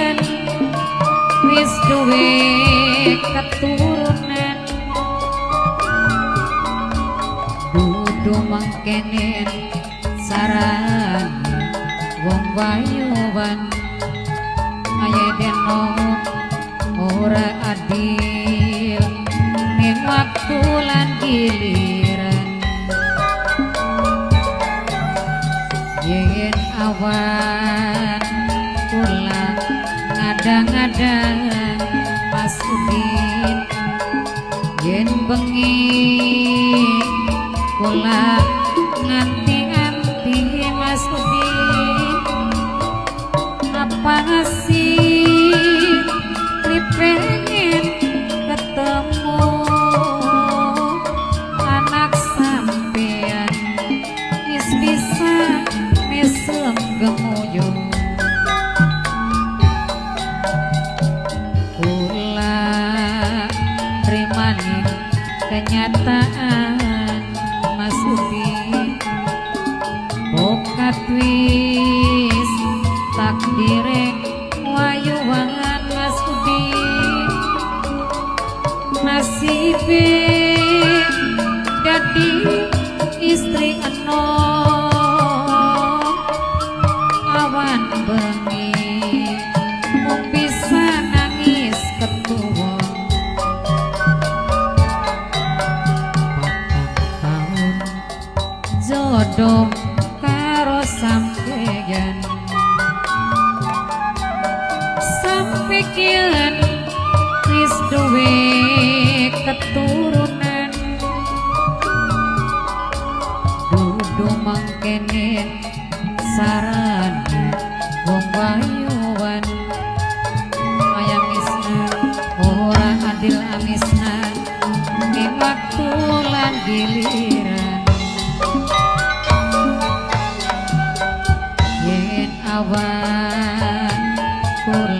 sampeyan wis duwe keturunan dudu mangkene saran wong wayuwan ayedeno ora adil ning waktu lan giliran yen awan kula ngadang-adang Mas Udin yen bengi kula nganti-nganti Mas Udin apa ngasih pengen ketemu anak sampean wis bisa mesem gemuyung kula trimani kenyataan Mas Udin bokat wis takdire wayuwangan Mas Udin nasibe dadi istri enom awan bengi mung bisa nangis ketuwa patang taun jodoh karo sampeyan sampeyan wis duwe keturunan dudu mangkene saran wong wayuwan ayang isna ora adil amisna ning waktu lan gilir